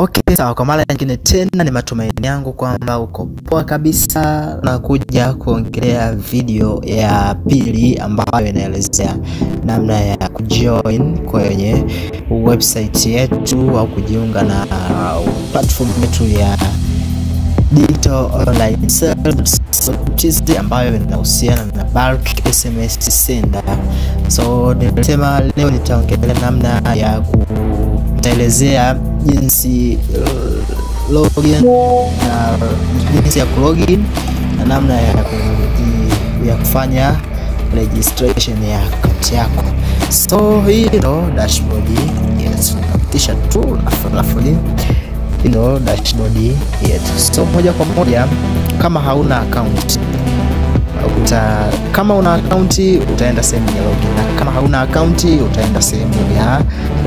Okay, sawa, kwa mara nyingine tena ni matumaini yangu kwamba uko poa kabisa, na kuja kuongelea video ya pili ambayo inaelezea namna ya kujoin kwenye website yetu au kujiunga na platform yetu ya Digital Online Services ambayo inahusiana na bulk SMS sender. So nilisema leo nitaongelea namna ya nitaelezea jinsi login na jinsi ya kulogin na namna ya kufanya registration ya account yako. So hii ndo dashboard yetu, napitisha tu rafuli ndo dashboard yetu. So moja kwa moja, kama hauna account kama una account utaenda sehemu ya login, na kama hauna account utaenda sehemu ya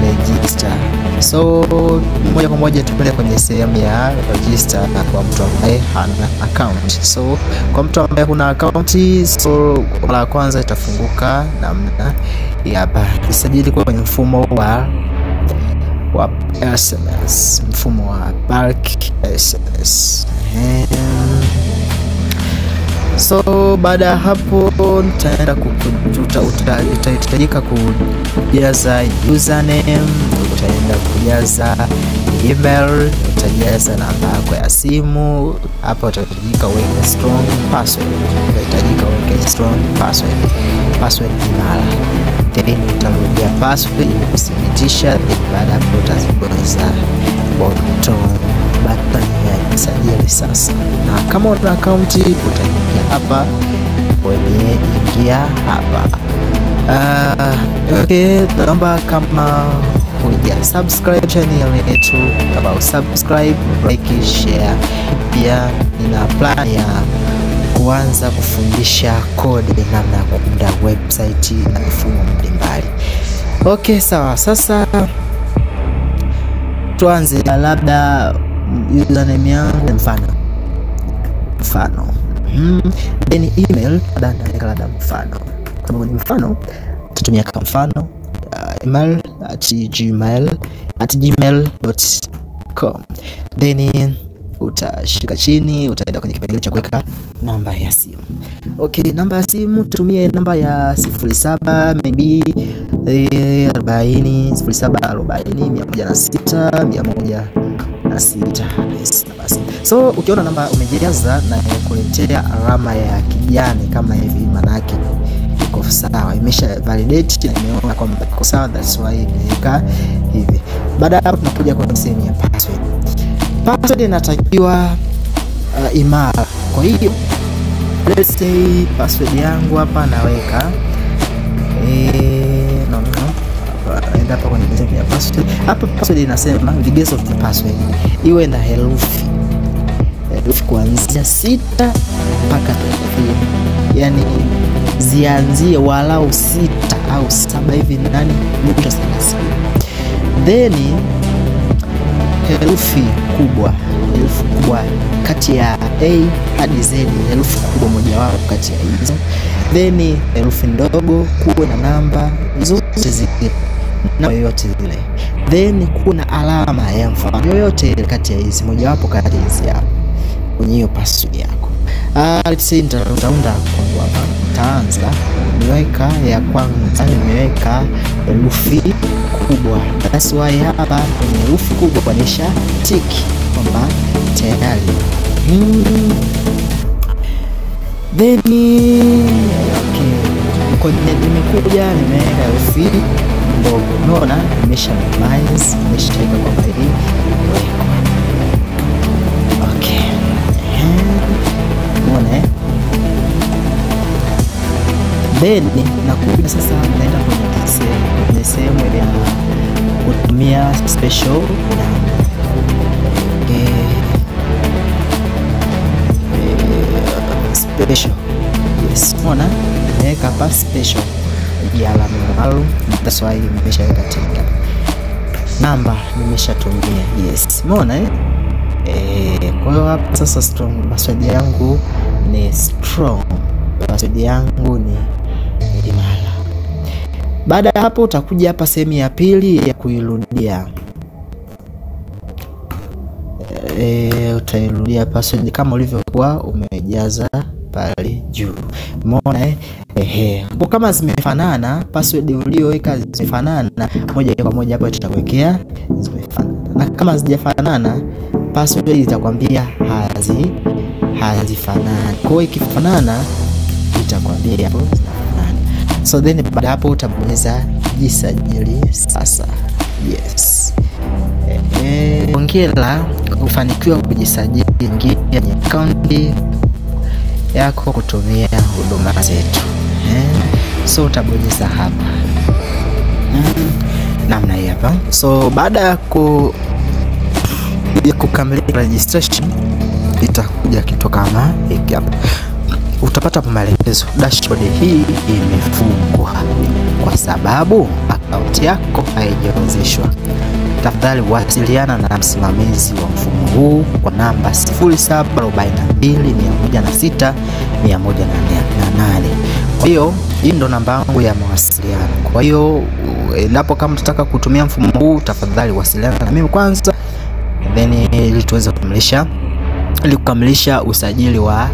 register. So moja kwa moja tupende kwenye sehemu ya register kwa mtu ambaye hana account. So kwa mtu ambaye huna account, so la kwanza itafunguka namna ya kusajili kwenye mfumo wa SMS, mfumo wa bulk SMS. So baada ya hapo nitaenda utahitajika kujaza username, utaenda kujaza email, utajaza namba yako ya simu. Hapa utahitajika uweke strong password, password imara. Then utarudia password kuthibitisha. Baada ya hapo utazibonyeza button ya sajili sasa. Na kama una account utaingia hapa kwenye ingia hapa. Okay, naomba kama huja subscribe channel yetu, kama subscribe, like, share. Pia nina plan ya kuanza kufundisha code namna ya kuunda website na mifumo mbalimbali. Okay, sawa. Sasa tuanze, labda username yangu mfano then email labda mfano, kama ni mfano tutumia kama mfano email @gmail.com. then utashika chini, utaenda kwenye kipengele cha kuweka namba ya simu. Okay, namba ya simu tutumie namba ya 07 maybe 40 106. Yes, basi. So ukiona namba umejaza na kuletea alama ya kijani kama hivi, maana yake iko sawa, imesha validate na imeona kwamba iko sawa, that's why imeweka hivi. Baada hapo tunakuja kwa sehemu ya password. Password inatakiwa imara. Kwa hiyo let's say password yangu hapa naweka enda hapa kwenye sehemu ya password. Hapa password inasema vigezo vya password iwe na herufi kuanzia 6 mpaka 30, yani zianzie walau 6 au 7 hivi ndani mwisho sana. Then herufi kubwa kati ya A hadi Z, herufi kubwa moja wapo kati ya hizo. Then herufi ndogo, kuwe na namba zote zile na yoyote zile. Then kuna alama ya mfano yoyote kati ya hizi, moja wapo kati ya hizi hapo kwenye hiyo password yako. Let's say utaunda kwangu hapa, nitaanza nimeweka ya kwanza, nimeweka herufi kubwa. That's why hapa kwenye herufi kubwa kuonyesha tick kwamba tayari. Then okay, kwenye nimekuja nimeweka herufi ndogo, unaona nimesha minimize, nimeshaweka kwamba hii weka. Okay, unaona. Then nakuja sasa, naenda kwenye sehemu ya kutumia special number. Special, yes, unaona nimeweka hapa special ya alama maalum, that's why nimeshaweka tena namba nimeshatumia. Yes, umeona kwa hiyo hapa sasa strong password yangu ni strong, password yangu ni imara. Baada ya hapo utakuja hapa sehemu ya pili ya kuirudia. utairudia password kama ulivyokuwa umejaza pale juu. Umeona kwa kama zimefanana, password ulioweka zimefanana, moja kwa moja hapa tutakuwekea zimefanana. Na kama hazijafanana, password itakwambia hazifanani. Kwa hiyo ikifanana itakwambia hapo zinafanana. So then baada hapo utabonyeza jisajili sasa. Yes. Hongera kufanikiwa kujisajili kwenye akaunti yako kutumia huduma zetu. So utabonyeza hapa namna hii hapa. So baada ya kukamilisha registration itakuja kitu kama hiki hapa. Utapata maelekezo, dashboard hii imefungwa kwa sababu akaunti yako haijaanzishwa. Tafadhali wasiliana na msimamizi wa mfumo huu kwa namba 0742 106 Kwa hiyo hii ndo namba yangu ya mawasiliano. Kwa hiyo endapo kama tunataka kutumia mfumo huu, tafadhali wasiliana na mimi kwanza, then ili tuweze kukamilisha usajili wa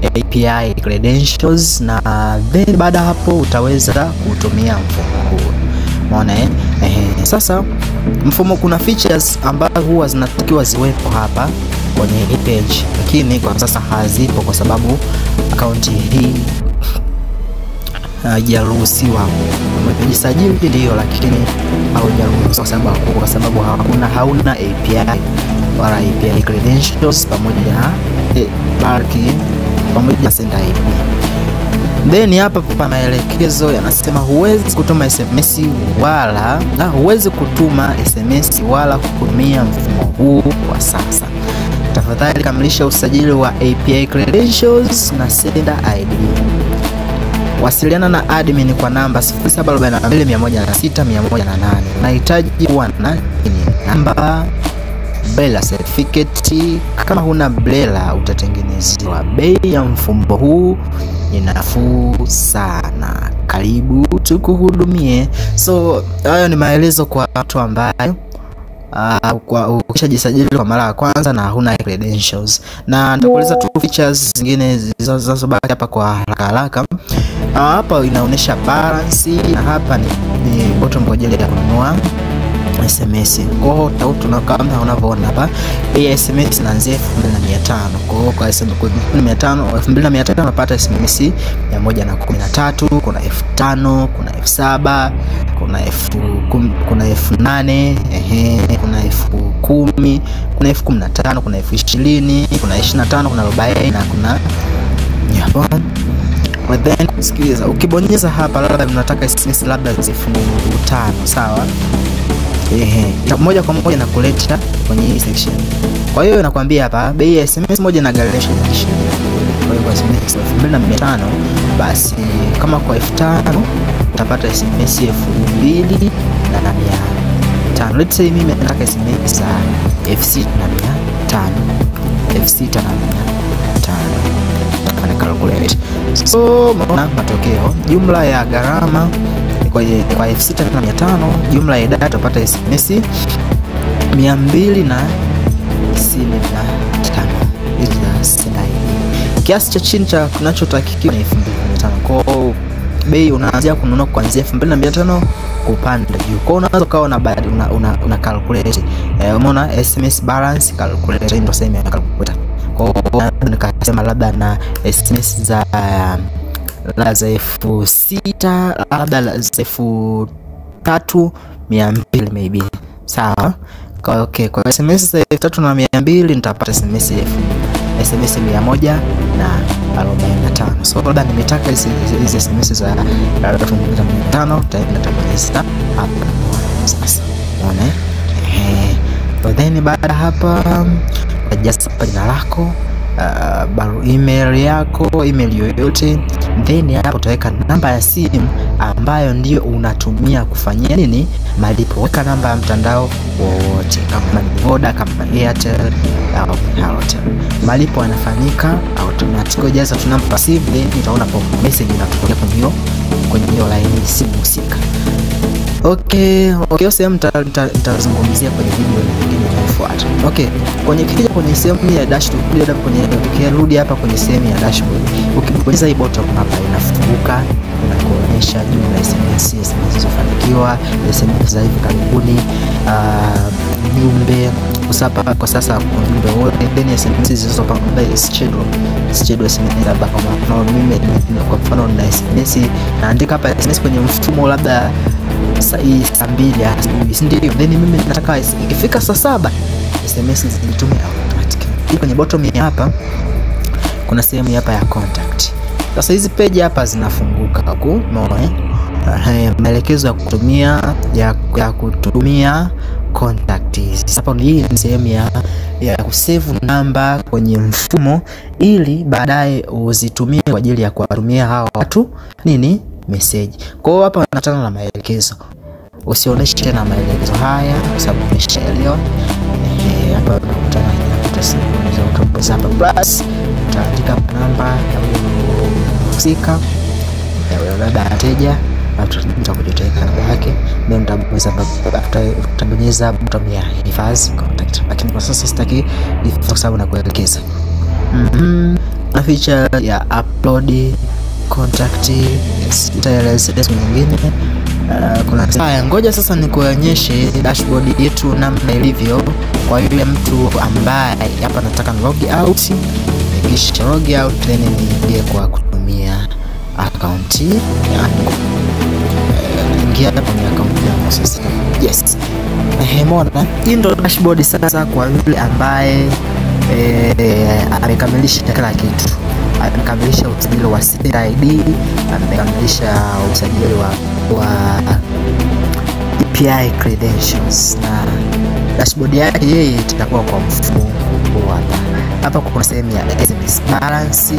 API credentials, na then baada hapo utaweza kutumia mfumo huu. Umeona sasa mfumo kuna features ambazo huwa zinatakiwa ziwepo hapa kwenye hii page, lakini kwa sasa hazipo kwa sababu akaunti hii haijaruhusiwa. Umejisajili ndio, lakini haujaruhusiwa kwa sababu hauna API wala API credentials pamoja na pamoja senda ID. Then hapa pa maelekezo yanasema huwezi kutuma SMS wala kutumia mfumo huu kwa sasa. Tafadhali kamilisha usajili wa API credentials na sender ID. Wasiliana na admin kwa namba 0742 Nahitaji kuwa na namba BRELA certificate. Kama huna BRELA utatengenezewa. Bei ya mfumo huu ni nafuu sana. Karibu tukuhudumie. So hayo ni maelezo kwa watu ambayo ukishajisajili kwa mara ya kwanza na huna credentials. Na nitakueleza tu features zingine zinazobaki hapa kwa haraka. Hapa inaonyesha balance, na hapa ni bottom kwa ajili ya kununua SMS. Kwa hiyo kama unavyoona hapa, hii SMS inaanzia 2500. Kwa hiyo kwa SMS 2500 unapata SMS 113, kuna 5000, kuna 7000, kuna 8000, kuna 10000, kuna 15000, kuna 20000, kuna 25, kuna 40 na kuna hapo. Then sikiliza, ukibonyeza hapa labda unataka SMS labda 5000, sawa? Moja kwa moja nakuleta kwenye hii section. Kwa hiyo nakwambia hapa bei ya SMS moja na garage. Kwa hiyo kwa SMS 2500, basi kama kwa 5000 utapata SMS 2500. Let's say mimi nataka SMS za 6500, kana calculate. So maana matokeo, jumla ya gharama kwa 6500, jumla ya data utapata SMS 295. Kiasi cha chini cha kinachotakiwa ni 2500. Kwa bei unaanzia kununua kuanzia 2500 kupanda juu. Kwa unaweza kawa una calculate. Umeona SMS balance calculator ndio sema calculator. Kwa nikasema labda na SMS za 6000, labda 3200 maybe, sawa? Okay, kwa SMS za 3200 nitapata SMS 145. So labda nimetaka hizi SMS za 3500, nitabonyeza hapa sasa. Unaona then baada hapa just jina lako, email yako, email yoyote, then hapo utaweka namba ya simu ambayo ndio unatumia kufanyia nini malipo. Weka namba ya mtandao wowote, kama ni Voda, kama Airtel au Halotel. Malipo yanafanyika automatic. Jaza tu namba simu, then utaona pop message inatokea kwenye hiyo line simu husika. Okay, sehemu nitazungumzia kwenye video nyingine inayofuata. kinachofuata. Okay, kwenye sehemu ya dashboard, ukirudi hapa kwenye sehemu ya dashboard, ukibonyeza hii bottom hapa inafunguka, inakuonyesha jumla SMS zilizofanikiwa, SMS za hivi karibuni, jumbe kwa sasa ujumbe wote, then SMS zilizopangwa schedule SMS labda kama mimi kwa mfano na SMS naandika hapa SMS kwenye mfumo labda saa 2 asubuhi, ndio then mimi nataka ikifika saa 7 SMS zinitumie automatically. Kwenye bottom hapa kuna sehemu hapa ya contact. Sasa hizi page hapa zinafunguka huko, umeona maelekezo ya kutumia contact. Hapo hii ni sehemu ya kusave namba kwenye mfumo ili baadaye uzitumie kwa ajili ya kuwatumia hao watu message. Kwa hiyo hapa nataka na maelekezo. Usionyeshe tena maelekezo haya kwa sababu umeshaelewa. Hapa unakutana na hapa plus utaandika namba ya husika ya labda wateja, utakujiteka namba yake, then utabonyeza button ya hifadhi contact. Lakini kwa sasa sitaki kwa sababu nakuelekeza. Na feature ya upload contact, utaeleza nyingine. Kuna haya, ngoja sasa nikuonyeshe dashboard yetu namna ilivyo kwa yule mtu ambaye hapa nataka log out. Kisha log out then niingie kwa kutumia account yangu. Ingia kwenye account yangu sasa. Yes. Mbona hii ndio dashboard sasa kwa yule ambaye amekamilisha kila kitu. Amekamilisha usajili wa CID, amekamilisha usajili wa API credentials, na dashboard yake yeye itakuwa kwa mfumo hapa. Hapa kuna sehemu ya SMS balance,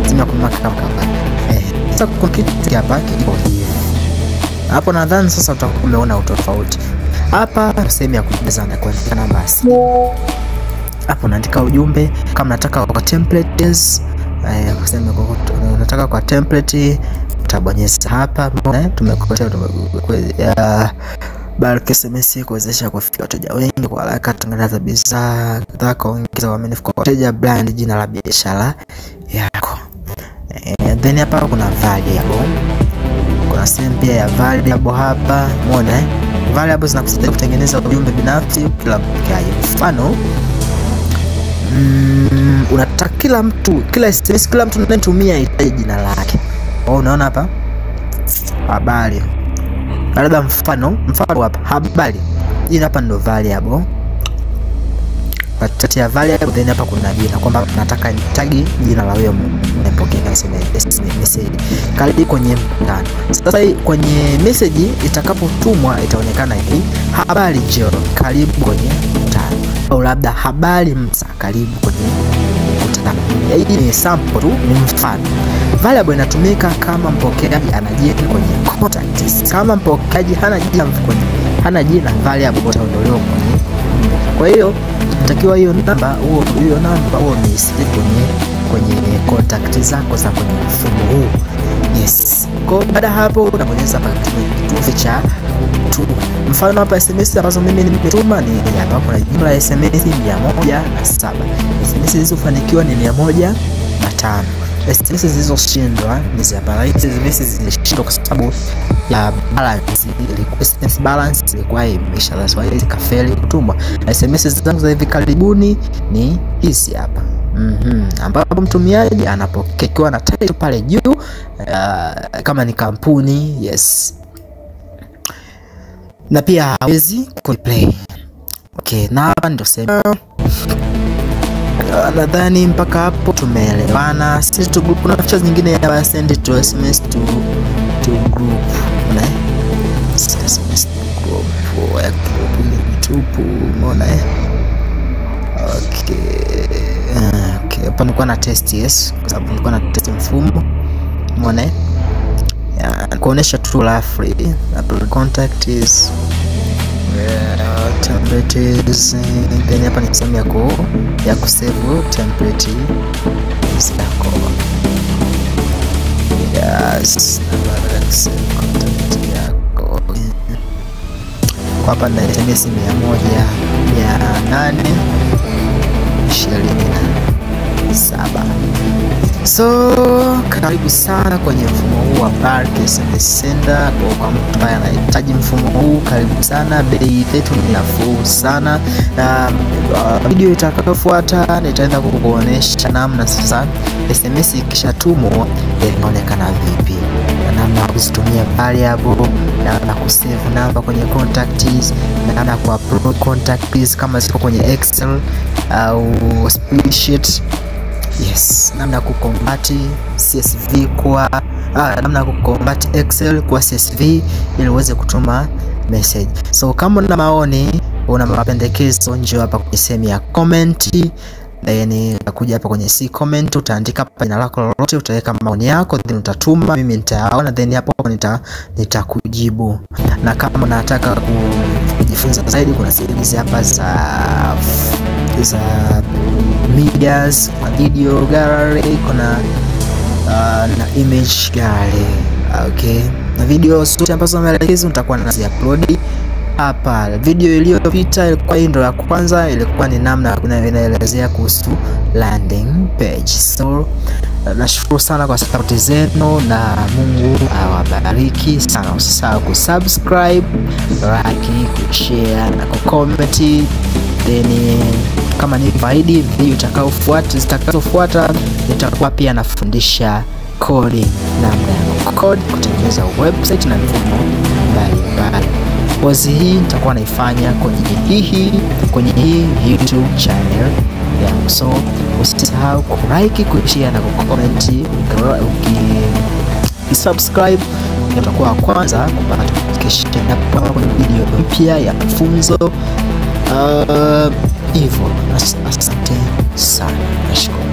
zinakumbuka kama sasa kuna kitu hapa kiko hivi. Hapo nadhani sasa utakuwa umeona utofauti. Hapa sehemu ya kujaza na kuandika namba. Hapo unaandika ujumbe kama nataka kwa templates. Kusema unataka kwa template utabonyeza hapa. Tumekuletea bulk SMS kuwezesha kufikia wateja wengi kwa haraka, tangaza bidhaa, nataka ongeza uaminifu kwa wateja, brand, jina la biashara yako. Then hapa kuna variable. Kuna sehemu pia ya variable hapa. Umeona variables zinakusaidia kutengeneza ujumbe binafsi kila mpokeaji. Mfano unataka kila SMS kila mtu anayetumia itaje jina lake. Unaona hapa habari, labda mfano hapa habari, jina hapa ndo variable. Kati ya variable then hapa kuna jina kwamba nataka nitagi jina la wewe unayepokea SMS message karibu kwenye mkutano. Sasa kwenye message itakapotumwa itaonekana hivi: habari Joe, karibu kwenye mkutano, au labda habari Msa, karibu kwenye mkutano. Hii ni sample tu, ni mfano. Variable inatumika kama mpokeaji anajiweka kwenye contacts. Kama mpokeaji hana jina, variable itaondolewa kwenye. Kwa hiyo natakiwa hiyo namba ni save kwenye contact zako za kwenye mfumo huu. Yes. Kwa baada hapo unabonyeza hapa kitufe cha tu. Mfano hapa SMS ambazo mimi nimetuma ni hapa, kuna jumla ya SMS 107. SMS zilizofanikiwa ni 105. SMS zilizoshindwa ni hapa. SMS zilishindwa kwa sababu ya SMS balance ilikuwa imeshalazwa, ikafeli kutumwa. SMS zangu za hivi karibuni ni hizi hapa. Ambapo mtumiaji anapokewa na title pale juu, kama ni kampuni. Yes. Na pia hawezi kuplay. Okay, na hapa ndio sema nadhani mpaka hapo tumeelewana. Send to group, kuna features nyingine ya send to SMS to group. SMS group ya tupu, umeona Okay, hapa nilikuwa na test. Yes, kwa sababu nilikuwa na test mfumo, umeona kuonesha tu roughly upload contact is templates. Then hapa ni sehemu ya kusave template zako. Yes, na save contact yako. kwa hapa na SMS 100,827. So karibu sana kwenye mfumo huu wa Bulk SMS Sender. Kwa mtu ambaye anahitaji mfumo huu, karibu sana. Bei yetu ni nafuu sana, na video itakayofuata nitaenda kukuonesha namna sasa SMS ikishatumwa inaonekana vipi, na namna ya kuzitumia variable, namna kusave namba kwenye contacts, namna ku upload contacts kama ziko kwenye Excel au spreadsheet. Yes, namna kuconvert CSV kwa namna kuconvert Excel kwa CSV ili uweze kutuma message. So kama una maoni, una mapendekezo, njoo hapa kwenye sehemu ya comment, then utakuja hapa kwenye C comment, utaandika hapa jina lako lolote, utaweka maoni yako, then utatuma, mimi nitaona, then hapo nitakujibu. Na kama unataka kujifunza zaidi, kuna sehemu hapa za medias, video gallery, kuna na image gallery. Okay, na video zote ambazo maelekezo nitakuwa nazi-upload hapa. Video iliyopita ilikuwa hii ndo ya kwanza, ilikuwa ni namna inaelezea kuhusu landing page. So nashukuru sana kwa support zenu, na Mungu awabariki sana. Usisahau kusubscribe, like, kushare na kucomment. Then kama ni faidi video zitakazofuata nitakuwa pia nafundisha coding, namna ya code, kutengeneza website na mifumo mbalimbali. Kozi hii nitakuwa naifanya kwenye hii YouTube channel yangu. So usisahau kulike, kushare na kucomment. Ukisubscribe utakuwa wa kwanza kupata notification kwenye video mpya ya mafunzo. Hivyo asante sana, nashukuru.